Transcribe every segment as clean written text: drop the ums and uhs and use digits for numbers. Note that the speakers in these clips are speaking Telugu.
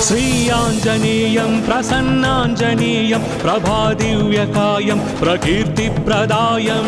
శ్రీయాంజనేయం ప్రసన్నాంజనేయం ప్రభాదివ్యకాయం ప్రకీర్తిప్రదాయం.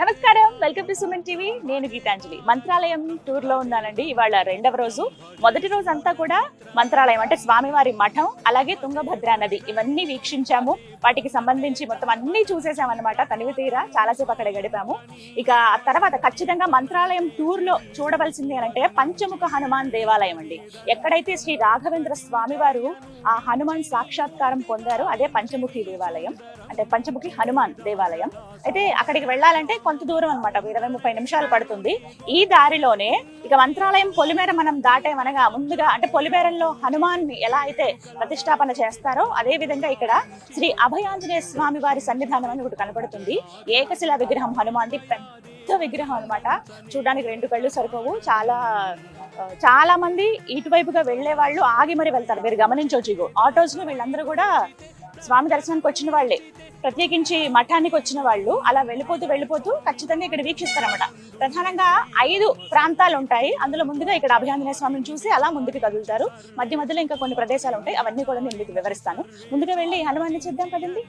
నమస్కారం, వెల్కమ్ టు సుమన్ టీవీ. నేను గీతాంజలి. మంత్రాలయం టూర్ లో ఉన్నానండి. ఇవాళ రెండవ రోజు. మొదటి రోజు అంతా కూడా మంత్రాలయం అంటే స్వామివారి మఠం, అలాగే తుంగభద్ర నది ఇవన్నీ వీక్షించాము. వాటికి సంబంధించి మొత్తం అన్ని చూసేసామన్నమాట. తనివి తీరా చాలాసేపు అక్కడ గడిపాము. ఇక ఆ తర్వాత ఖచ్చితంగా మంత్రాలయం టూర్ లో చూడవలసింది అంటే పంచముఖ హనుమాన్ దేవాలయం అండి. ఎక్కడైతే శ్రీ రాఘవేంద్ర స్వామివారు ఆ హనుమాన్ సాక్షాత్కారం పొందారో అదే పంచముఖి దేవాలయం, అంటే పంచముఖి హనుమాన్ దేవాలయం. అయితే అక్కడికి వెళ్ళాలంటే కొంత దూరం అనమాట, 20-30 నిమిషాలు పడుతుంది. ఈ దారిలోనే ఇక మంత్రాలయం పొలిమేర మనం దాటేమనగా ముందుగా అంటే పొలిమేరంలో హనుమాన్ ఎలా అయితే ప్రతిష్టాపన చేస్తారో అదే విధంగా ఇక్కడ శ్రీ అభయాంజనేయ స్వామి వారి సన్నిధానం అని ఒకటి కనబడుతుంది. ఏకశిలా విగ్రహం హనుమాన్ది, పెద్ద విగ్రహం అనమాట. చూడడానికి 2 కళ్ళు సరిపోవు. చాలా మంది ఇటువైపుగా వెళ్లే వాళ్ళు ఆగి మరి వెళ్తారు. మీరు గమనించవచ్చు, ఇగో ఆటోస్ లో వీళ్ళందరూ కూడా స్వామి దర్శనానికి వచ్చిన వాళ్ళే, ప్రత్యేకించి మఠానికి వచ్చిన వాళ్ళు. అలా వెళ్ళిపోతూ ఖచ్చితంగా ఇక్కడ వీక్షిస్తారన్నమాట. ప్రధానంగా 5 ప్రాంతాలు ఉంటాయి. అందులో ముందుగా ఇక్కడ అభయాంజనేయ స్వామిని చూసి అలా ముందుకు కదులుతారు. మధ్యలో ఇంకా కొన్ని ప్రదేశాలు ఉంటాయి, అవన్నీ కూడా నేను మీకు వివరిస్తాను. ముందుగా వెళ్ళి హనుమాన్ని చూద్దాం కదండి.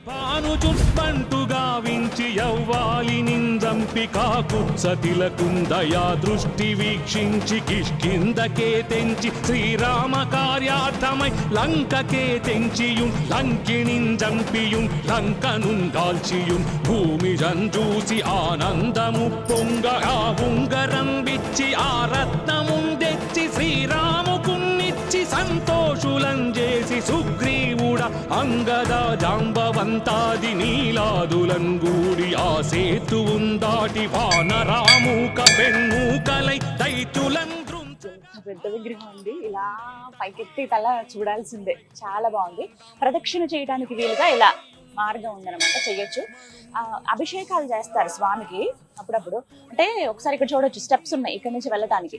దృష్టి వీక్షించి కిష్కిందకే తెంచి శ్రీరామ కార్యార్థమై లంకకే తెంచియుం లంకిణిం జంపియుం లంకనుంగాల్చియుం భూమి జంజూసి ఆనందము పొంగ ఆ ఉంగరం విచ్చి ఆ రత్నముం తెచ్చి శ్రీరాముకున్నిచ్చి సంతోషులం చేసి సుగ్రీవుడ అంగద జాంబవంతాది నీలాదులంగూడి ఆ సేతువుం దాటి వానరామూక పెన్మూకలై దైతులం. పెద్ద విగ్రహం ఉంది. ఇలా పైకెత్తి తల చూడాల్సిందే, చాలా బాగుంది. ప్రదక్షిణ చేయడానికి వీలుగా ఇలా మార్గం ఉందన్నమాట, చెయ్యొచ్చు. అభిషేకాలు చేస్తారు స్వామికి అప్పుడప్పుడు. అంటే ఒకసారి ఇక్కడ చూడొచ్చు, స్టెప్స్ ఉన్నాయి ఇక్కడ నుంచి వెళ్ళటానికి.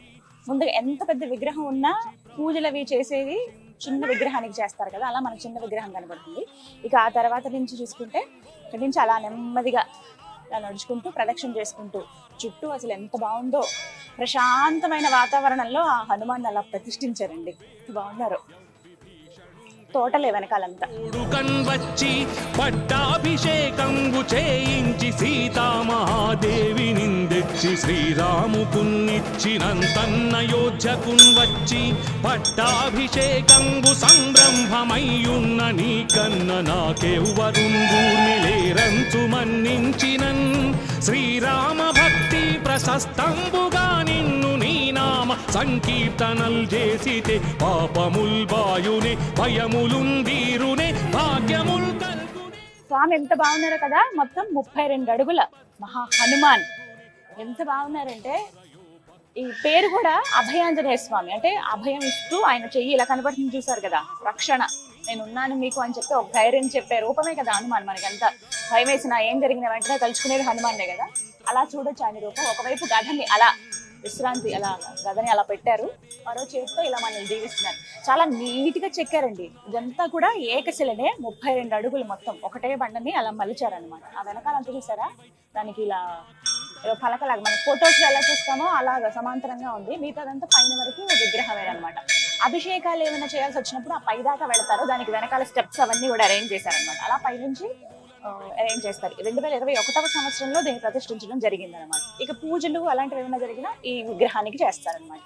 ముందుగా ఎంత పెద్ద విగ్రహం ఉన్నా పూజలు అవి చేసేవి చిన్న విగ్రహానికి చేస్తారు కదా, అలా మనకు చిన్న విగ్రహం కనబడుతుంది. ఇక ఆ తర్వాత నుంచి చూసుకుంటే ఇక్కడి నుంచి అలా నెమ్మదిగా నడుచుకుంటూ ప్రదక్షిణ చేసుకుంటూ చుట్టూ అసలు ఎంత బాగుందో, ప్రశాంతమైన వాతావరణంలో ఆ హనుమాన్ అలా ప్రతిష్ఠించారండి. బాగున్నారు. తోటలే వెనకాలంతా. వచ్చి పట్టాభిషేకంబు చేయించి సీతామహాదేవి నిందెచ్చి శ్రీరాముకున్నిచ్చినంతన్నయోధ్యకున్ వచ్చి పట్టాభిషేకంబు సంరంభమయ్యున్న నీ కన్న నాకెవ్వరుంగూర్ని లేరంచు మన్నించినన్ శ్రీరామ భక్తి ప్రశస్తంబుగా నిన్ను నీ నామ సంకీర్తనల్ చేసితే పాపముల్ బాయునే భయములుందీరునే భాగ్యముల్ కల్గునే. స్వామి ఎంత బాగున్నారో కదా. మొత్తం 32 అడుగుల మహా హనుమాన్. ఎంత బాగున్నారంటే ఈ పేరు కూడా అభయాంజనేయ స్వామి, అంటే అభయం ఇస్తూ ఆయన చెయ్యి ఇలా కనబడుతుంది చూసారు కదా, రక్షణ, నేనున్నాను మీకు అని చెప్పి ఒక ధైర్యం చెప్పే రూపమే కదా హనుమాన్. మనకి ఎంత భయం వేసినా ఏం జరిగిన వెంటనే తలుచుకునేది హనుమాన్నే కదా. అలా చూడొచ్చు ఆయన రూపం. ఒకవైపు గదని అలా విశ్రాంతి, అలా గదని అలా పెట్టారు, మరో చేతితో ఇలా మనల్ని దీవిస్తున్నారు. చాలా నీట్ గా చెక్కారండి. ఇదంతా కూడా ఏకశిలనే, 32 అడుగులు మొత్తం ఒకటే బండని అలా మలిచారనమాట. ఆ వెనకాలంతా చూసారా, దానికి ఇలా పలకలాగా మన ఫొటోస్ ఎలా చూస్తామో అలాగా సమాంతరంగా ఉంది. మిగతాదంతా పైన వరకు విగ్రహమేనమాట. అభిషేకాలు ఏమైనా చేయాల్సి వచ్చినప్పుడు ఆ పై దాకా వెళతారు. దానికి వెనకాల స్టెప్స్ అవన్నీ కూడా అరేంజ్ చేశారనమాట. అలా పైనుంచి అరేంజ్ చేస్తారు. 2021వ సంవత్సరంలో దీన్ని ప్రతిష్ఠించడం జరిగిందనమాట. ఇక పూజలు అలాంటివి ఏమైనా జరిగినా ఈ విగ్రహానికి చేస్తారనమాట.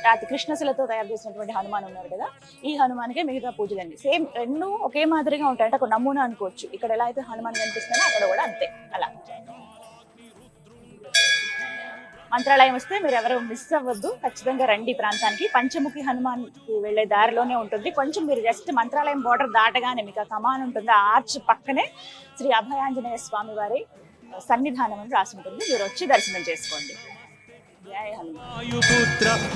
రాతి కృష్ణశిలతో తయారు చేసినటువంటి హనుమాన్ ఉన్నారు కదా, ఈ హనుమానికే మిగతా పూజలన్నీ సేమ్, 2 ఒకే మాదిరిగా ఉంటాయి. అంటే ఒక నమూనా అనుకోవచ్చు. ఇక్కడ ఎలా అయితే హనుమాన్ కనిపిస్తున్నారో అక్కడ కూడా అంతే. అలా మంత్రాలయం వస్తే మీరు ఎవరు మిస్ అవ్వద్దు, ఖచ్చితంగా రండి ప్రాంతానికి. పంచముఖి హనుమాన్ వెళ్లే దారిలోనే ఉంటుంది. కొంచెం మీరు జస్ట్ మంత్రాలయం బోర్డర్ దాటగానే మీకు ఆ కమాన్ ఉంటుంది. ఆ ఆర్చ్ పక్కనే శ్రీ అభయాంజనేయ స్వామి వారి సన్నిధానం అని రాసి ఉంటుంది. మీరు వచ్చి దర్శనం చేసుకోండి. జై హనుమాన్.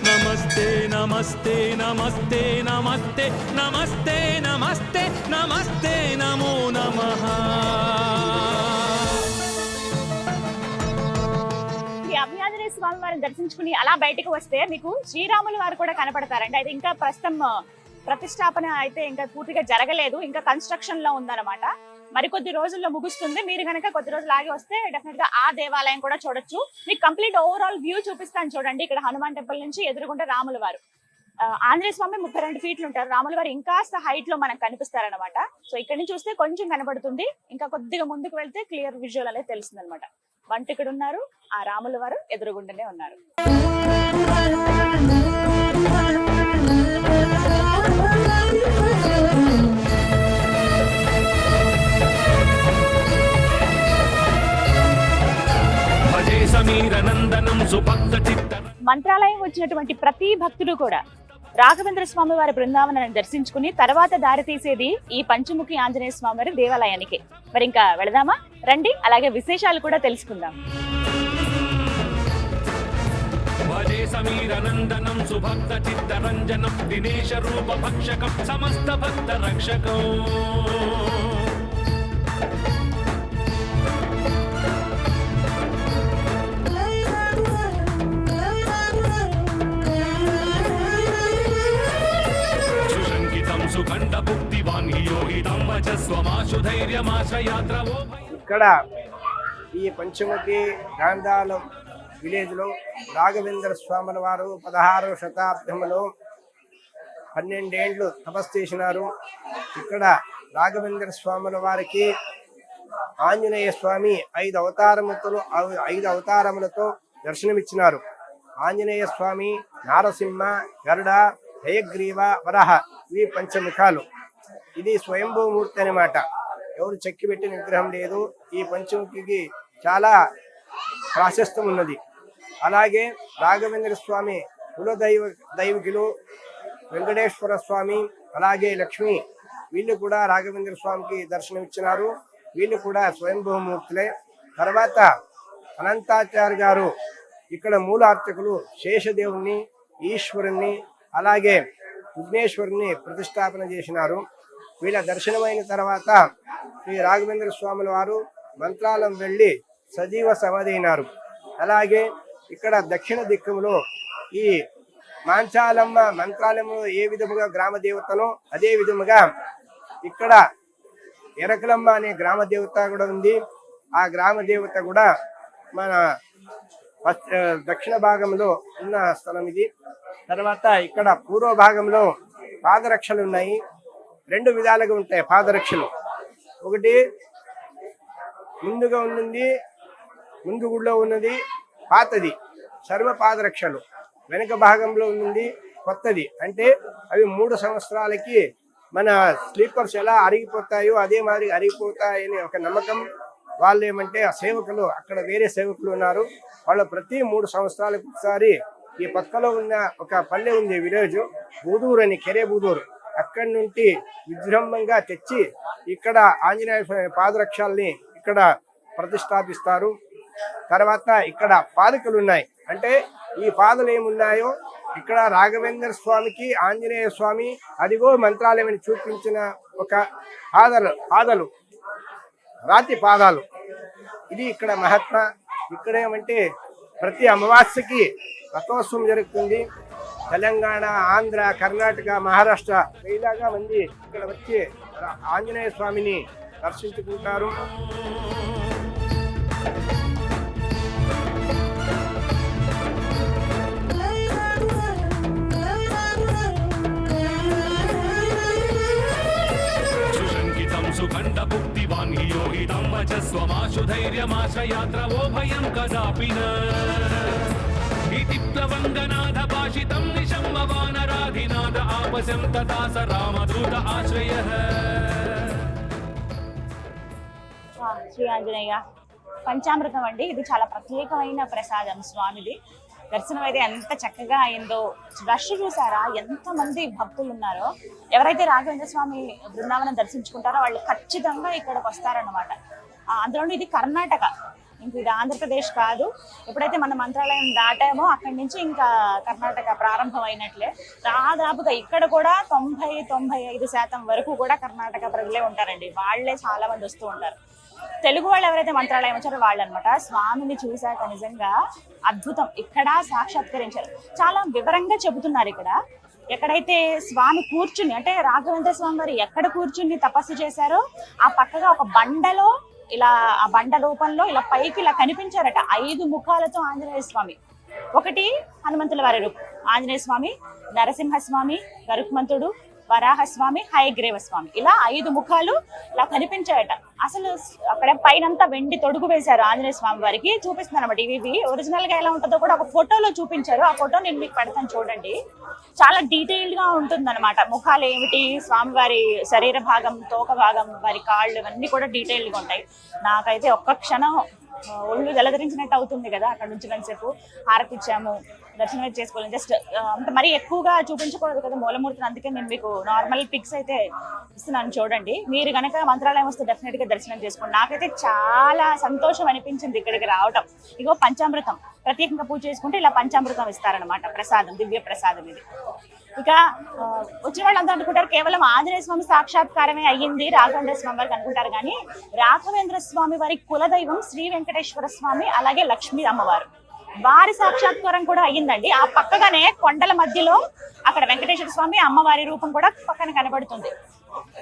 నమస్తే నమస్తే నమస్తే నమస్తే నమస్తే నమస్తే నమస్తే నమో నమః. అభయాంజనేయ స్వామి వారిని దర్శించుకుని అలా బయటకు వస్తే మీకు శ్రీరాములు వారు కూడా కనపడతారండి. అయితే ఇంకా ప్రస్తుతం ప్రతిష్టాపన అయితే ఇంకా పూర్తిగా జరగలేదు, ఇంకా కన్స్ట్రక్షన్ లో ఉందన్నమాట. మరికొద్ది రోజుల్లో ముగుస్తుంది. మీరు కనుక కొద్ది రోజులు ఆగి వస్తే డెఫినెట్ గా ఆ దేవాలయం కూడా చూడొచ్చు. మీకు కంప్లీట్ ఓవరాల్ వ్యూ చూపిస్తాను చూడండి. ఇక్కడ హనుమాన్ టెంపుల్ నుంచి ఎదురుగుంటే రాముల వారు, ఆంజనేయ స్వామి 32 ఫీట్లు ఉంటారు. రాముల వారు ఇంకాస్త హైట్ లో మనకు కనిపిస్తారనమాట. సో ఇక్కడ నుంచి చూస్తే కొంచెం కనబడుతుంది, ఇంకా కొద్దిగా ముందుకు వెళ్తే క్లియర్ విజువల్ అనేది తెలుస్తుంది అనమాట. వంట ఇక్కడ ఉన్నారు, ఆ రాముల వారు ఎదురుగుండనే ఉన్నారు. మంత్రాలయం వచ్చినటువంటి ప్రతి భక్తుడు కూడా రాఘవేంద్ర స్వామి వారి బృందావనాన్ని దర్శించుకుని తర్వాత దారి తీసేది ఈ పంచముఖి ఆంజనేయ స్వామి వారి దేవాలయానికి. మరి ఇంకా వెళదామా రండి, అలాగే విశేషాలు కూడా తెలుసుకుందాం. సమీరనందనం సుభక్త చిత్తరంజనం దినేశ రూప భక్షకం సమస్త భక్త రక్షకం. ఇక్కడ ఈ పంచముఖి గాంధారం విలేజ్ లో రాఘవేంద్ర స్వాముల వారు 16వ శతాబ్దంలో 12 ఏళ్ళు తపస్సు చేసినారు. ఇక్కడ రాఘవేంద్ర స్వాముల వారికి ఆంజనేయ స్వామి 5 అవతారములతో దర్శనమిచ్చినారు. ఆంజనేయ స్వామి నారసింహ, గరుడ, హయగ్రీవ, వరహ, ఇవి పంచముఖాలు. ఇది స్వయంభూమూర్తి అనమాట, ఎవరు చెక్కి పెట్టిన విగ్రహం లేదు. ఈ పంచముఖికి చాలా ప్రాశస్త్యం ఉన్నది. అలాగే రాఘవేంద్ర స్వామి దైవికులు వెంకటేశ్వర స్వామి, అలాగే లక్ష్మి, వీళ్ళు కూడా రాఘవేంద్ర స్వామికి దర్శనం ఇచ్చినారు. వీళ్ళు కూడా స్వయంభూమూర్తులే. తర్వాత అనంతాచార్య గారు ఇక్కడ మూల అర్చకులు శేషదేవుణ్ణి, ఈశ్వరుణ్ణి, అలాగే విఘ్నేశ్వరుని ప్రతిష్టాపన చేసినారు. వీళ్ళ దర్శనమైన తర్వాత శ్రీ రాఘవేంద్ర స్వాముల వారు మంత్రాలయం వెళ్ళి సజీవ సమాధైనారు. అలాగే ఇక్కడ దక్షిణ దిక్కులో ఈ మాంచాలమ్మ మంత్రాలయంలో ఏ విధముగా గ్రామ దేవతనో అదే విధముగా ఇక్కడ ఎరకలమ్మ అనే గ్రామ దేవత కూడా ఉంది. ఆ గ్రామ దేవత కూడా మన దక్షిణ భాగంలో ఉన్న స్థలం ఇది. తర్వాత ఇక్కడ పూర్వ భాగంలో పాదరక్షలు ఉన్నాయి. 2 విధాలుగా ఉంటాయి పాదరక్షలు. ఒకటి ముందుగా ఉన్నది, ముందు గుడిలో ఉన్నది పాతది సర్వ పాదరక్షలు, వెనుక భాగంలో ఉన్నది కొత్తది. అంటే అవి 3 సంవత్సరాలకి మన స్లీపర్స్ ఎలా అరిగిపోతాయో అదే మాదిరి అరిగిపోతాయని ఒక నమ్మకం. వాళ్ళు ఏమంటే ఆ సేవకులు, అక్కడ వేరే సేవకులు ఉన్నారు, వాళ్ళు ప్రతి 3 సంవత్సరాలకు ఒకసారి ఈ పక్కలో ఉన్న ఒక పల్లె ఉంది, విలేజ్ బూదూరు అని, కెరే బూదూరు, అక్కడి నుండి విజృంభంగా తెచ్చి ఇక్కడ ఆంజనేయ పాదరక్షల్ని ఇక్కడ ప్రతిష్టాపిస్తారు. తర్వాత ఇక్కడ పాదుకలు ఉన్నాయి. అంటే ఈ పాదలు ఏమున్నాయో ఇక్కడ రాఘవేంద్ర స్వామికి ఆంజనేయ స్వామి అదిగో మంత్రాలయం చూపించిన ఒక పాదలు రాతి పాదాలు. ఇది ఇక్కడ మహాత్మ. ఇక్కడ ఏమంటే ప్రతి అమావాస్యకి రథోత్సవం జరుగుతుంది. తెలంగాణ, ఆంధ్ర, కర్ణాటక, మహారాష్ట్ర ఇలాగా మంది ఇక్కడ వచ్చి ఆంజనేయ స్వామిని దర్శించుకుంటారు. సుఖండ భుక్తివాన్ యోహితం వచస్వమాశు ధైర్యమాశ్రయాత్రవో భయం కదాపి న ఇతి ప్లవంగనాథ భాషితం నిశమ్మవానరాధినాథ ఆపశం తథా స రామదూత ఆశ్రయః. శ్రీ ఆంజనేయ పంచామృతం అండి, ఇది చాలా ప్రత్యేకమైన ప్రసాదం స్వామిది. దర్శనం అయితే ఎంత చక్కగా అయిందో. రష్ చూసారా, ఎంత మంది భక్తులు ఉన్నారో. ఎవరైతే రాఘవేంద్ర స్వామి బృందావనం దర్శించుకుంటారో వాళ్ళు ఖచ్చితంగా ఇక్కడికి వస్తారన్నమాట. అందులో ఇది కర్ణాటక, ఇంక ఇది ఆంధ్రప్రదేశ్ కాదు. ఎప్పుడైతే మన మంత్రాలయం దాటామో అక్కడి నుంచి ఇంకా కర్ణాటక ప్రారంభం అయినట్లే. దాదాపుగా ఇక్కడ కూడా 90-95% వరకు కూడా కర్ణాటక ప్రజలే ఉంటారండి. వాళ్ళే చాలా మంది వస్తూ ఉంటారు. తెలుగు వాళ్ళు ఎవరైతే మంత్రాలయం వచ్చారో వాళ్ళు అనమాట. స్వామిని చూశాక నిజంగా అద్భుతం. ఇక్కడ సాక్షాత్కరించారు, చాలా వివరంగా చెబుతున్నారు. ఇక్కడ ఎక్కడైతే స్వామి కూర్చుని, అంటే రాఘవేంద్ర స్వామి వారు ఎక్కడ కూర్చుని తపస్సు చేశారో ఆ పక్కగా ఒక బండలో ఇలా, ఆ బండ రూపంలో ఇలా పైకి ఇలా కనిపించారట 5 ముఖాలతో ఆంజనేయ స్వామి. ఒకటి హనుమంతుల వారి రూపం ఆంజనేయ స్వామి, నరసింహస్వామి, గరుత్మంతుడు, వరాహస్వామి, హయగ్రీవ స్వామి, ఇలా 5 ముఖాలు ఇలా కనిపించాయట. అసలు అక్కడ పైనంతా వెండి తొడుగు వేశారు ఆంజనేయ స్వామి వారికి. చూపిస్తున్నాను అన్నమాట. ఇవి ఒరిజినల్ గా ఎలా ఉంటుందో కూడా ఒక ఫోటోలో చూపించారు. ఆ ఫోటో నేను మీకు పెడతాను చూడండి. చాలా డీటెయిల్డ్ గా ఉంటుంది అనమాట. ముఖాలు ఏమిటి, స్వామివారి శరీర భాగం, తోక భాగం, వారి కాళ్ళు, ఇవన్నీ కూడా డీటెయిల్డ్ గా ఉంటాయి. నాకైతే ఒక్క క్షణం ఒళ్ళు జలధరించినట్టు అవుతుంది కదా. అక్కడ నుంచి కొంతసేపు హారతి ఇచ్చాము, దర్శనం చేసుకోవాలి. జస్ట్ అంటే మరీ ఎక్కువగా చూపించకూడదు కదా మూలమూర్తిని, అందుకే నేను మీకు నార్మల్ పిక్స్ అయితే ఇస్తున్నాను చూడండి. మీరు కనుక మంత్రాలయం వస్తే డెఫినెట్ గా దర్శనం చేసుకోండి. నాకైతే చాలా సంతోషం అనిపించింది ఇక్కడికి రావటం. ఇగో పంచామృతం ప్రత్యేకంగా పూజ చేసుకుంటే ఇలా పంచామృతం ఇస్తారనమాట, ప్రసాదం, దివ్య ప్రసాదం ఇది. ఇక వచ్చిన వాళ్ళంతా అనుకుంటారు కేవలం ఆంజనేయ స్వామి సాక్షాత్కారమే అయ్యింది రాఘవేంద్ర స్వామి వారికి అనుకుంటారు, కానీ రాఘవేంద్ర స్వామి వారి కులదైవం శ్రీ వెంకటేశ్వర స్వామి, అలాగే లక్ష్మీ అమ్మవారు, వారి సాక్షాత్కారం కూడా అయ్యిందండి. ఆ పక్కగానే కొండల మధ్యలో అక్కడ వెంకటేశ్వర స్వామి అమ్మవారి రూపం కూడా పక్కన కనబడుతుంది.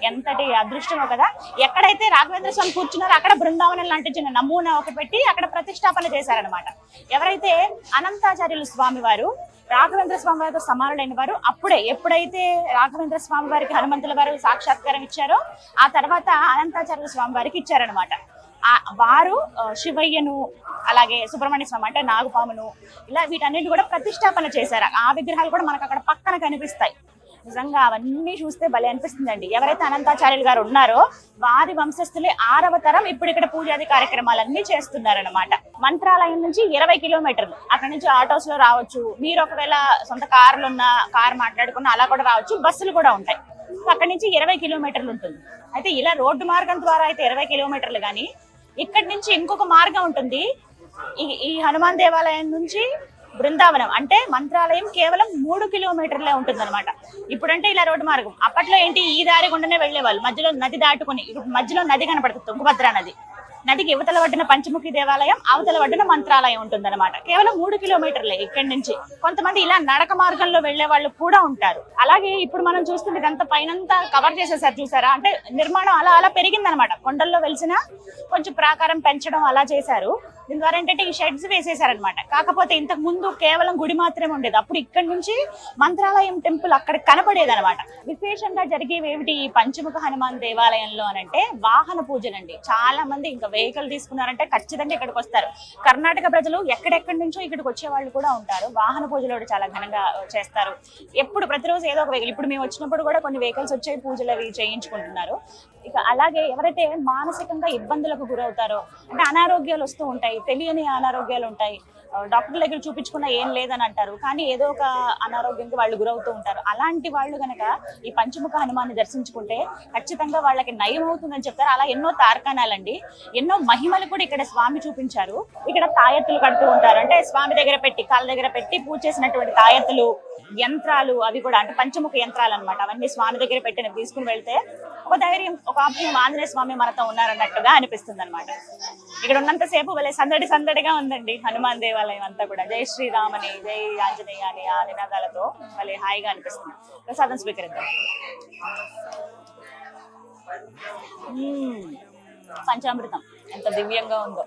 ఎంతటి అదృష్టమో కదా. ఎక్కడైతే రాఘవేంద్ర స్వామి కూర్చున్నారో అక్కడ బృందావనం లాంటి చిన్న నమూనా ఒకటి పెట్టి అక్కడ ప్రతిష్టాపన చేశారనమాట. ఎవరైతే అనంతాచార్యులు స్వామి వారు రాఘవేంద్ర స్వామి వారితో సమానులైన వారు, ఎప్పుడైతే రాఘవేంద్ర స్వామి వారికి హనుమంతుల వారు సాక్షాత్కారం ఇచ్చారో ఆ తర్వాత అనంతాచార్యుల స్వామి వారికి ఇచ్చారనమాట. వారు శివయ్యను, అలాగే సుబ్రహ్మణ్య స్వామి అంటే నాగుపామును, ఇలా వీటన్నిటి కూడా ప్రతిష్టాపన చేశారు. ఆ విగ్రహాలు కూడా మనకు అక్కడ పక్కన కనిపిస్తాయి. నిజంగా అవన్నీ చూస్తే భలే అనిపిస్తుందండి. ఎవరైతే అనంతాచార్యులు గారు ఉన్నారో వారి వంశస్థులే 6వ తరం ఇప్పుడు ఇక్కడ పూజాది కార్యక్రమాలన్నీ చేస్తున్నారనమాట. మంత్రాలయం నుంచి 20 కిలోమీటర్లు. అక్కడ నుంచి ఆటోస్ లో రావచ్చు, మీరు ఒకవేళ సొంత కారు మాట్లాడుకున్న అలా కూడా రావచ్చు, బస్సులు కూడా ఉంటాయి. అక్కడి నుంచి 20 కిలోమీటర్లు ఉంటుంది. అయితే ఇలా రోడ్డు మార్గం ద్వారా అయితే 20 కిలోమీటర్లు, కానీ ఇక్కడి నుంచి ఇంకొక మార్గం ఉంటుంది. ఈ హనుమాన్ దేవాలయం నుంచి బృందావనం అంటే మంత్రాలయం కేవలం 3 కిలోమీటర్లే ఉంటుంది అనమాట. ఇప్పుడంటే ఇలా రోడ్డు మార్గం, అప్పట్లో ఏంటి ఈ దారి గుండానే వెళ్లేవాళ్ళు, మధ్యలో నది దాటుకుని. మధ్యలో నది కనపడుతుంది, తుంగభద్ర నది. నదికి యువతల ఒడ్డున పంచముఖి దేవాలయం, అవతల ఒడ్డున మంత్రాలయం ఉంటుంది అనమాట. కేవలం 3 కిలోమీటర్లే ఇక్కడి నుంచి. కొంతమంది ఇలా నడక మార్గంలో వెళ్లే వాళ్ళు కూడా ఉంటారు. అలాగే ఇప్పుడు మనం చూస్తుంది ఇదంతా పైనంతా కవర్ చేసేసారు, చూసారా? అంటే నిర్మాణం అలా అలా పెరిగిందనమాట. కొండల్లో వెలిసిన కొంచెం ప్రాకారం పెంచడం అలా చేశారు. దీని ద్వారా ఏంటంటే ఈ షెడ్స్ వేసేసారనమాట. కాకపోతే ఇంతకు ముందు కేవలం గుడి మాత్రమే ఉండేది. అప్పుడు ఇక్కడ నుంచి మంత్రాలయం టెంపుల్ అక్కడ కనపడేది అనమాట. విశేషంగా జరిగేవి ఏమిటి ఈ పంచముఖ హనుమాన్ దేవాలయంలో అనంటే వాహన పూజలండి. చాలా మంది ఇంకా వెహికల్ తీసుకున్నారంటే ఖచ్చితంగా ఇక్కడికి వస్తారు. కర్ణాటక ప్రజలు ఎక్కడెక్కడి నుంచో ఇక్కడికి వచ్చే వాళ్ళు కూడా ఉంటారు. వాహన పూజలు కూడా చాలా ఘనంగా చేస్తారు. ఎప్పుడు ప్రతిరోజు ఏదో ఒక వెహికల్, ఇప్పుడు మేము వచ్చినప్పుడు కూడా కొన్ని వెహికల్స్ వచ్చే పూజలు అవి చేయించుకుంటున్నారు. ఇక అలాగే ఎవరైతే మానసికంగా ఇబ్బందులకు గురవుతారో, అంటే అనారోగ్యాలు వస్తూ ఉంటాయి, తెలియని అనారోగ్యాలు ఉంటాయి, డాక్టర్ దగ్గర చూపించుకున్నా ఏం లేదని అంటారు, కానీ ఏదో ఒక అనారోగ్యంకి వాళ్ళు గురవుతూ ఉంటారు. అలాంటి వాళ్ళు కనుక ఈ పంచముఖ హనుమాన్ని దర్శించుకుంటే ఖచ్చితంగా వాళ్ళకి నయం అవుతుందని చెప్తారు. అలా ఎన్నో తార్కాణాలండి, ఎన్నో మహిమలు కూడా ఇక్కడ స్వామి చూపించారు. ఇక్కడ తాయెత్తులు కడుతూ ఉంటారు. అంటే స్వామి దగ్గర పెట్టి, కాళ్ళ దగ్గర పెట్టి పూజ చేసినటువంటి తాయెత్తులు, యంత్రాలు, అవి కూడా అంటే పంచముఖ యంత్రాలు అనమాట. అవన్నీ స్వామి దగ్గర పెట్టిన తీసుకుని వెళ్తే ఒక ధైర్యం, ఒక అభయం, ఆంజనేయ స్వామి మనతో ఉన్నారన్నట్టుగా అనిపిస్తుంది అనమాట. ఇక్కడ ఉన్నంతసేపు భలే సందడిగా ఉందండి హనుమాన్ దేవాలయం అంతా కూడా. జై శ్రీరామని, జై ఆంజనేయ అని ఆ నినాదాలతో భలే హాయిగా అనిపిస్తుంది. ప్రసాదం స్వీకరిద్దాం. పంచామృతం ఎంత దివ్యంగా ఉందో.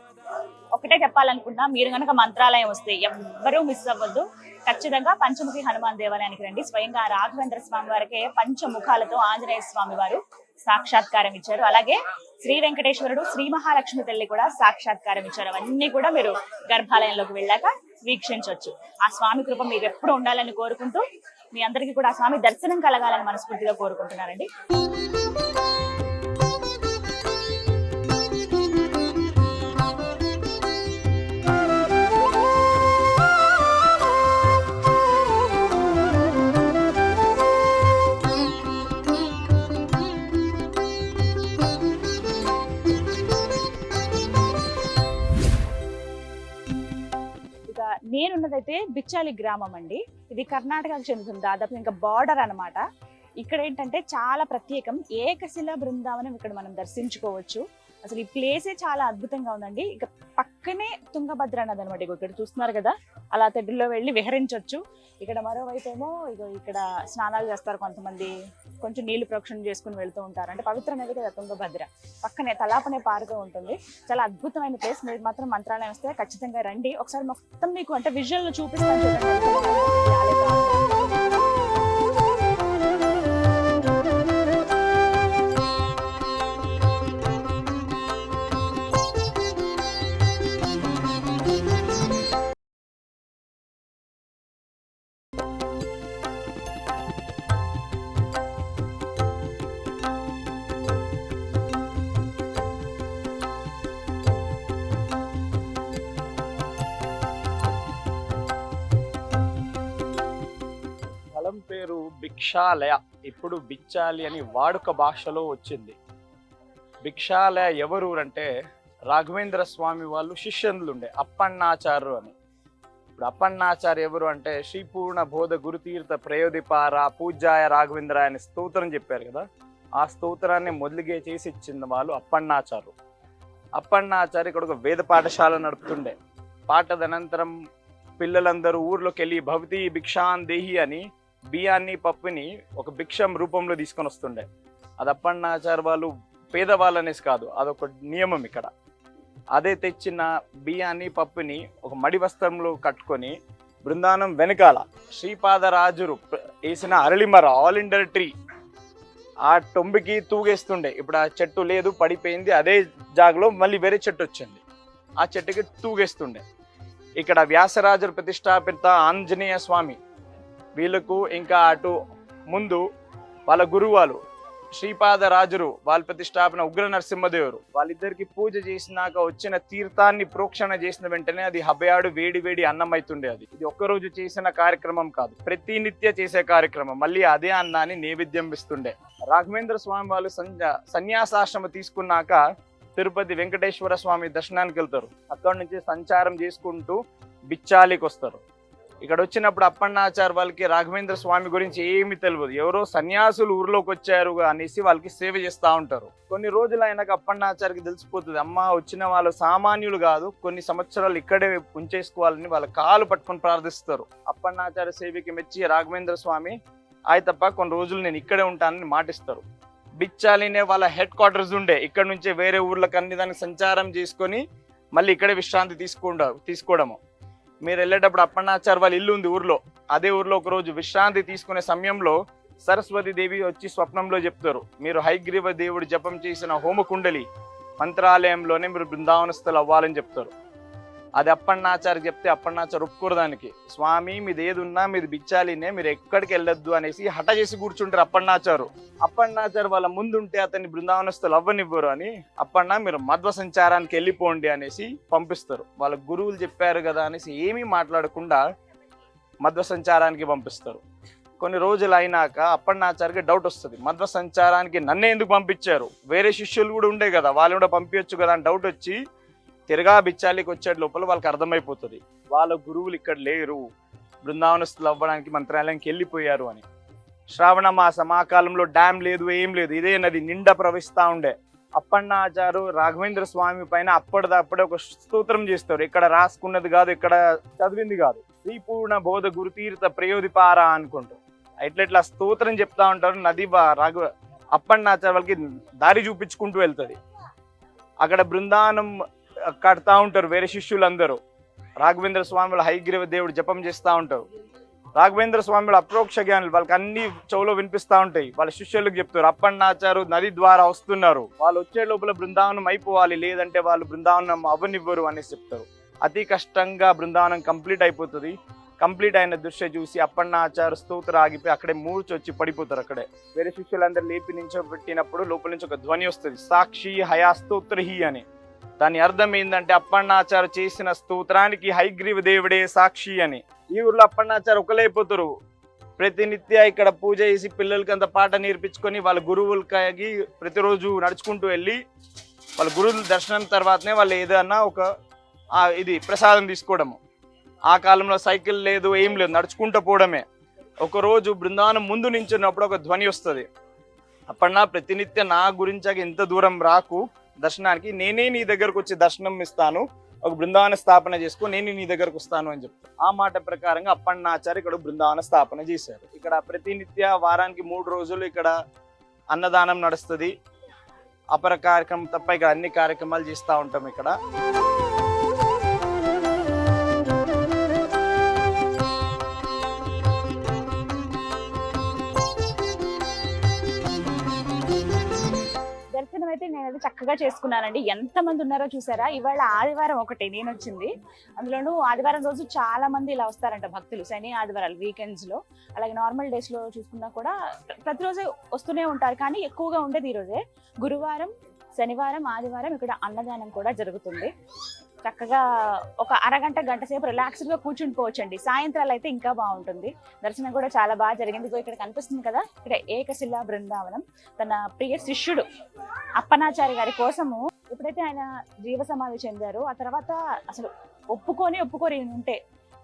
ఒకటే చెప్పాలనుకున్నా, మీరు కనుక మంత్రాలయం వస్తే ఎవ్వరూ మిస్ అవ్వద్దు. ఖచ్చితంగా పంచముఖి హనుమాన్ దేవాలయానికి రండి. స్వయంగా రాఘవేంద్ర స్వామి వారికే పంచముఖాలతో ఆంజనేయ స్వామి వారు సాక్షాత్కారం ఇచ్చారు. అలాగే శ్రీ వెంకటేశ్వరుడు, శ్రీ మహాలక్ష్మి తల్లి కూడా సాక్షాత్కారం ఇచ్చారు. అవన్నీ కూడా మీరు గర్భాలయంలోకి వెళ్ళాక వీక్షించవచ్చు. ఆ స్వామి కృప మీకు ఎప్పుడు ఉండాలని కోరుకుంటూ, మీ అందరికీ కూడా ఆ స్వామి దర్శనం కలగాలని మనస్ఫూర్తిగా కోరుకుంటున్నారండి. నేనున్నదైతే బిచ్చాలి గ్రామం అండి. ఇది కర్ణాటకకు చెందుతుంది, దాదాపు ఇంకా బార్డర్ అన్నమాట. ఇక్కడ ఏంటంటే చాలా ప్రత్యేకం, ఏకశిల బృందావనం ఇక్కడ మనం దర్శించుకోవచ్చు. అసలు ఈ ప్లేసే చాలా అద్భుతంగా ఉందండి. ఇక పక్కనే తుంగభద్ర నది అనమాట. ఇక్కడ చూస్తున్నారు కదా, అలా తెడ్డుల్లో వెళ్ళి విహరించవచ్చు. ఇక్కడ మరోవైపు ఏమో ఇక్కడ స్నానాలు చేస్తారు కొంతమంది, కొంచెం నీళ్లు ప్రోక్షణ చేసుకుని వెళ్తూ ఉంటారు. అంటే పవిత్ర నది కదా తుంగభద్ర, పక్కనే తలాపనే పారుగా ఉంటుంది. చాలా అద్భుతమైన ప్లేస్. మీరు మాత్రం మంత్రాలయం వస్తే ఖచ్చితంగా రండి. ఒకసారి మొత్తం మీకు అంటే విజువల్ చూపిస్తాను చూడండి. భిక్షాలయ ఇప్పుడు బిచ్చాలి అని వాడుక భాషలో వచ్చింది. భిక్షాలయ ఎవరు అంటే రాఘవేంద్ర స్వామి వాళ్ళు శిష్యులు ఉండే అప్పన్నాచారు అని. ఇప్పుడు అప్పన్నాచార్య ఎవరు అంటే శ్రీపూర్ణ బోధ గురుతీర్థ ప్రయోదిపార పూజ్యాయ రాఘవేంద్ర అనే స్తోత్రం చెప్పారు కదా, ఆ స్తోత్రాన్ని మొదలుగే చేసి ఇచ్చింది వాళ్ళు అప్పన్నాచారు. అప్పన్నాచార్య ఇక్కడ ఒక వేద పాఠశాల నడుపుతుండే. పాఠదనంతరం పిల్లలందరూ ఊర్లోకి వెళ్ళి భవతి భిక్షాన్ దేహి అని బియ్యాన్ని పప్పుని ఒక భిక్షం రూపంలో తీసుకొని వస్తుండే. అది అప్పన్నాచార్య వాళ్ళు పేదవాళ్ళనేసి కాదు, అదొక నియమం ఇక్కడ. అదే తెచ్చిన బియ్యాన్ని పప్పుని ఒక మడి వస్త్రంలో కట్టుకొని బృందావనం వెనకాల శ్రీపాదరాజురు వేసిన అరళిమర ఆల్ ఇండర్ ట్రీ ఆ టొంబికి తూగేస్తుండే. ఇప్పుడు ఆ చెట్టు లేదు, పడిపోయింది. అదే జాగలో మళ్ళీ వేరే చెట్టు వచ్చింది, ఆ చెట్టుకి తూగేస్తుండే. ఇక్కడ వ్యాసరాజు ప్రతిష్టాపిత ఆంజనేయ స్వామి వీళ్ళకు, ఇంకా అటు ముందు వాళ్ళ గురువాలు శ్రీపాదరాజురు వాళ్ళ ప్రతిష్టాపన ఉగ్ర నరసింహదేవురు వాళ్ళిద్దరికి పూజ చేసినాక వచ్చిన తీర్థాన్ని ప్రోక్షణ చేసిన వెంటనే అది హబయాడు వేడి వేడి అన్నం అవుతుండే. అది ఇది ఒక్కరోజు చేసిన కార్యక్రమం కాదు, ప్రతినిత్య చేసే కార్యక్రమం. మళ్ళీ అదే అన్నాన్ని నైవేద్యం ఇస్తుండే. రాఘవేంద్ర స్వామి వాళ్ళు సన్యాసాశ్రమం తీసుకున్నాక తిరుపతి వెంకటేశ్వర స్వామి దర్శనానికి వెళ్తారు. అక్కడి నుంచి సంచారం చేసుకుంటూ బిచ్చాలికి వస్తారు. ఇక్కడ వచ్చినప్పుడు అప్పన్నాచార్ వాళ్ళకి రాఘవేంద్ర స్వామి గురించి ఏమి తెలియదు, ఎవరో సన్యాసులు ఊర్లోకి వచ్చారు అనేసి వాళ్ళకి సేవ చేస్తూ ఉంటారు. కొన్ని రోజులు అయినాక అప్పన్నాచార్కి తెలిసిపోతుంది, అమ్మ వచ్చిన వాళ్ళు సామాన్యులు కాదు, కొన్ని సంవత్సరాలు ఇక్కడే ఉంచేసుకోవాలని వాళ్ళ కాలు పట్టుకొని ప్రార్థిస్తారు. అప్పన్నాచార్య సేవకి మెచ్చి రాఘవేంద్ర స్వామి తప్ప కొన్ని రోజులు నేను ఇక్కడే ఉంటానని మాటిస్తారు. బిచ్చాలినే వాళ్ళ హెడ్ క్వార్టర్స్ ఉండే. ఇక్కడ నుంచే వేరే ఊర్లకు అన్ని దానికి సంచారం చేసుకొని మళ్ళీ ఇక్కడే విశ్రాంతి తీసుకోవడము. మీరు వెళ్ళేటప్పుడు అప్పన్నాచార్ వాళ్ళ ఇల్లు ఉంది ఊర్లో, అదే ఊర్లో ఒక రోజు విశ్రాంతి తీసుకునే సమయంలో సరస్వతి దేవి వచ్చి స్వప్నంలో చెప్తారు, మీరు హయగ్రీవ దేవుడు జపం చేసిన హోమకుండలి మంత్రాలయంలోనే మీరు బృందావనస్థులు అవ్వాలని చెప్తారు. అది అప్పన్నాచార్ చెప్తే అప్పన్నాచార్ ఒప్పుకోరదానికి, స్వామి మీది ఏది ఉన్నా మీది బిచ్చాలినే, మీరు ఎక్కడికి వెళ్ళొద్దు అనేసి హఠ చేసి కూర్చుంటారు అప్పన్నాచారు. అప్పన్నాచారు వాళ్ళ ముందుంటే అతన్ని బృందావనస్థులు అవ్వనివ్వరు అని, అప్పన్న మీరు మధ్వ సంచారానికి వెళ్ళిపోండి అనేసి పంపిస్తారు. వాళ్ళ గురువులు చెప్పారు కదా అనేసి ఏమీ మాట్లాడకుండా మధ్వ సంచారానికి పంపిస్తారు. కొన్ని రోజులు అయినాక అప్పన్నాచార్కి డౌట్ వస్తుంది, మధ్వ సంచారానికి నన్నే ఎందుకు పంపించారు, వేరే శిష్యులు కూడా ఉండే కదా వాళ్ళు కూడా పంపించచ్చు కదా అని డౌట్ వచ్చి తిరగా బిచ్చాలికి వచ్చే లోపల వాళ్ళకి అర్థమైపోతుంది వాళ్ళ గురువులు ఇక్కడ లేరు, బృందావనస్తులు అవ్వడానికి మంత్రాలయంకి వెళ్ళిపోయారు అని. శ్రావణ మాసం ఆ కాలంలో డ్యామ్ లేదు, ఏం లేదు, ఇదే నది నిండా ప్రవహిస్తూ ఉండే. అప్పన్నాచారు రాఘవేంద్ర స్వామి పైన అప్పటిదప్పుడే ఒక స్తోత్రం చేస్తారు. ఇక్కడ రాసుకున్నది కాదు, ఇక్కడ చదివింది కాదు, శ్రీపూర్ణ బోధ గురుతీర్థ ప్రయోదిపార అనుకుంటూ ఇట్లా స్తోత్రం చెప్తా ఉంటారు. నది అప్పన్నాచారు వాళ్ళకి దారి చూపించుకుంటూ వెళ్తుంది. అక్కడ బృందావనం కడతా ఉంటారు వేరే శిష్యులందరూ. రాఘవేంద్ర స్వామి హయగ్రీవ దేవుడు జపం చేస్తూ ఉంటారు. రాఘవేంద్ర స్వామి అప్రోక్ష జ్ఞానులు, వాళ్ళకి అన్ని చెవులో వినిపిస్తూ ఉంటాయి. వాళ్ళ శిష్యులకు చెప్తారు, అప్పన్నాచారు నది ద్వారా వస్తున్నారు, వాళ్ళు వచ్చే లోపల బృందావనం అయిపోవాలి, లేదంటే వాళ్ళు బృందావనం అవ్వనివ్వరు అనేసి చెప్తారు. అతి కష్టంగా బృందావనం కంప్లీట్ అయిపోతుంది. కంప్లీట్ అయిన దృశ్య చూసి అప్పన్నాచారు స్తోత్రం ఆగిపోయి అక్కడే మూర్చొచ్చి పడిపోతారు. అక్కడే వేరే శిష్యులందరూ లేపి నించోబెట్టినప్పుడు లోపల నుంచి ఒక ధ్వని వస్తుంది, సాక్షి హయా స్తోత్రహి అని. దాని అర్థం ఏంటంటే అప్పన్నాచారు చేసిన స్తోత్రానికి హయగ్రీవ దేవుడే సాక్షి అని. ఈ ఊర్లో అప్పన్నాచారు ఒకలైపోతారు. ప్రతినిత్య ఇక్కడ పూజ చేసి పిల్లలకి అంత పాట నేర్పించుకొని వాళ్ళ గురువులకి ప్రతిరోజు నడుచుకుంటూ వెళ్ళి వాళ్ళ గురువుల దర్శనం తర్వాతనే వాళ్ళు ఏదన్నా ఒక ఇది ప్రసాదం తీసుకోవడము. ఆ కాలంలో సైకిల్ లేదు, ఏం లేదు, నడుచుకుంటూ పోవడమే. ఒకరోజు బృందావనం ముందు నించున్నప్పుడు ఒక ధ్వని వస్తుంది, అప్పన్నా ప్రతినిత్య నా గురించి ఇంత దూరం రాకు దర్శనానికి, నేనే నీ దగ్గరకు వచ్చి దర్శనం ఇస్తాను, ఒక బృందావన స్థాపన చేసుకో, నేను నీ దగ్గరకు వస్తాను అని చెప్తాను. ఆ మాట ప్రకారంగా అప్పన్నాచార్య ఇక్కడ బృందావన స్థాపన చేశారు. ఇక్కడ ప్రతినిత్య వారానికి 3 రోజులు ఇక్కడ అన్నదానం నడుస్తుంది. అపర కార్యక్రమం తప్ప ఇక్కడ అన్ని కార్యక్రమాలు చేస్తూ ఉంటాం ఇక్కడ. దర్శనం అయితే నేనైతే చక్కగా చేసుకున్నానండి. ఎంతమంది ఉన్నారో చూసారా. ఇవాళ ఆదివారం ఒకటి నేను వచ్చింది, అందులోనూ ఆదివారం రోజు చాలా మంది ఇలా వస్తారంట భక్తులు. శని ఆదివారాలు వీకెండ్స్ లో, అలాగే నార్మల్ డేస్ లో చూసుకున్నా కూడా ప్రతిరోజు వస్తూనే ఉంటారు. కానీ ఎక్కువగా ఉండేది ఈరోజే. గురువారం, శనివారం, ఆదివారం ఇక్కడ అన్నదానం కూడా జరుగుతుంది. చక్కగా ఒక అరగంట గంట సేపు రిలాక్స్డ్ గా కూర్చుండిపోవచ్చండి. సాయంత్రాలు అయితే ఇంకా బాగుంటుంది. దర్శనం కూడా చాలా బాగా జరిగింది. ఇక్కడ కనిపిస్తుంది కదా, ఇక్కడ ఏకశిలా బృందావనం. తన ప్రియ శిష్యుడు అప్పనాచారి గారి కోసము ఎప్పుడైతే ఆయన జీవ సమాధి చెందారో ఆ తర్వాత అసలు ఒప్పుకోని ఈయన ఉంటే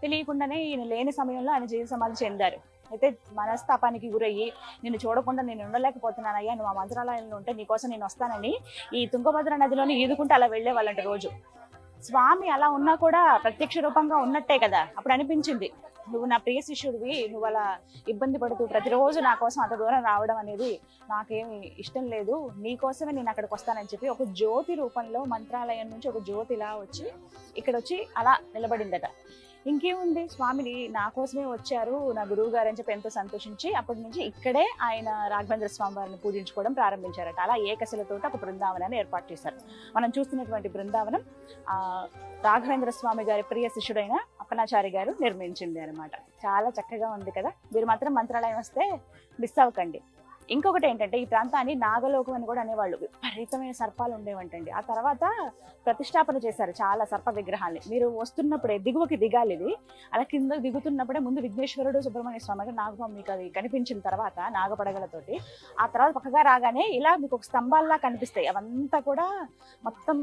తెలియకుండానే ఈయన లేని సమయంలో ఆయన జీవ సమాధి చెందారు. అయితే మనస్తాపానికి గురయ్యి నిన్ను చూడకుండా నేను ఉండలేకపోతున్నానయ్యా, నువ్వు ఆ మంత్రాలయంలో ఉంటే నీకోసం నేను వస్తానని ఈ తుంగభద్ర నదిలోని ఈదుకుంటూ అలా వెళ్లే వాళ్ళంట రోజు. స్వామి అలా ఉన్నా కూడా ప్రత్యక్ష రూపంగా ఉన్నట్టే కదా. అప్పుడు అనిపించింది, నువ్వు నా ప్రియ శిష్యుడివి, నువ్వు అలా ఇబ్బంది పడుతూ ప్రతిరోజు నా కోసం అంత దూరం రావడం అనేది నాకేమి ఇష్టం లేదు, నీకోసమే నేను అక్కడికి వస్తానని చెప్పి ఒక జ్యోతి రూపంలో మంత్రాలయం నుంచి ఒక జ్యోతిలా వచ్చి ఇక్కడ వచ్చి అలా నిలబడిందట. ఇంకేముంది, స్వామిని నా కోసమే వచ్చారు నా గురువు గారు అని చెప్పి ఎంతో సంతోషించి అప్పటి నుంచి ఇక్కడే ఆయన రాఘవేంద్ర స్వామి వారిని పూజించుకోవడం ప్రారంభించారట. అలా ఏకశిలతో ఒక బృందావనాన్ని ఏర్పాటు చేశారు. మనం చూస్తున్నటువంటి బృందావనం రాఘవేంద్ర స్వామి గారి ప్రియ శిష్యుడైన అప్పనాచారి గారు నిర్మించింది అనమాట. చాలా చక్కగా ఉంది కదా. మీరు మాత్రం మంత్రాలయం వస్తే మిస్ అవ్వకండి. ఇంకొకటి ఏంటంటే ఈ ప్రాంతాన్ని నాగలోకం అని కూడా అనేవాళ్ళు. విపరీతమైన సర్పాలు ఉండేవంటండి. ఆ తర్వాత ప్రతిష్టాపన చేశారు చాలా సర్ప విగ్రహాల్ని. మీరు వస్తున్నప్పుడే దిగువకి దిగాలి. ఇది అలా కింద దిగుతున్నప్పుడే ముందు విఘ్నేశ్వరుడు సుబ్రహ్మణ్య స్వామి నాగస్వామి మీకు అది కనిపించిన తర్వాత నాగపడగలతోటి ఆ తర్వాత పక్కగా రాగానే ఇలా మీకు ఒక స్తంభాల్లా కనిపిస్తాయి. అవంతా కూడా మొత్తం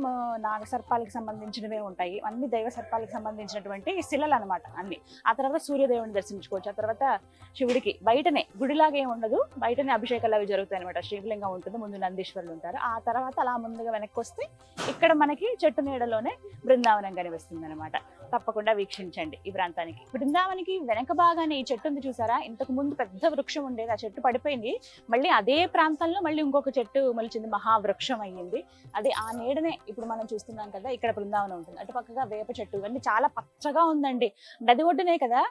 నాగ సర్పాలకు సంబంధించినవే ఉంటాయి. అన్ని దైవ సర్పాలకు సంబంధించినటువంటి శిలలు అనమాట అన్ని. ఆ తర్వాత సూర్యదేవుని దర్శించుకోవచ్చు. ఆ తర్వాత శివుడికి బయటనే గుడిలాగా ఏమి ఉండదు, బయటనే అభిషేకాలు అవి జరుగుతాయి అనమాట. శివలింగం ఉంటుంది, ముందు నందీశ్వరులు ఉంటారు. ఆ తర్వాత అలా ముందుగా వెనక్కి వస్తే ఇక్కడ మనకి చెట్టు నీడలోనే బృందావనం కనిపిస్తుంది అనమాట. తప్పకుండా వీక్షించండి ఈ ప్రాంతానికి. బృందావనికి వెనక భాగానే ఈ చెట్టు ఉంది చూసారా, ఇంతకు ముందు పెద్ద వృక్షం ఉండేది, ఆ చెట్టు పడిపోయింది. మళ్ళీ అదే ప్రాంతంలో మళ్ళీ ఇంకొక చెట్టు మొలిచింది, మహావృక్షం అయ్యింది. అది ఆ నీడనే ఇప్పుడు మనం చూస్తున్నాం కదా, ఇక్కడ బృందావనం ఉంటుంది. అటు పక్కగా వేప చెట్టు, ఇవన్నీ చాలా పచ్చగా ఉందండి. నది ఒడ్డునే కదా,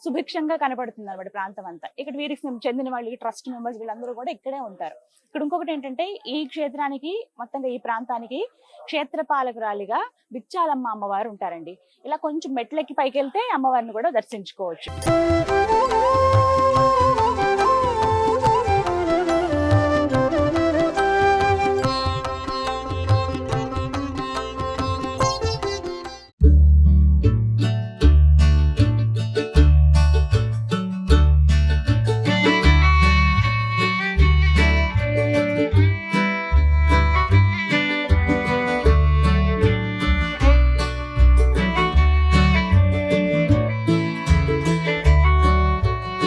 సుభిక్షంగా కనపడుతుంది అనమాట ప్రాంతం అంతా. ఇక్కడ వీరికి చెందిన వాళ్ళు ట్రస్ట్ మెంబర్స్ వీళ్ళందరూ కూడా ఇక్కడే ఉంటారు. ఇక్కడ ఇంకొకటి ఏంటంటే ఈ క్షేత్రానికి మొత్తంగా ఈ ప్రాంతానికి క్షేత్రపాలకురాలిగా బిచ్చాలమ్మ అమ్మవారు ఉంటారండి. ఇలా కొంచెం మెట్లెక్కి పైకి వెళ్తే అమ్మవారిని కూడా దర్శించుకోవచ్చు.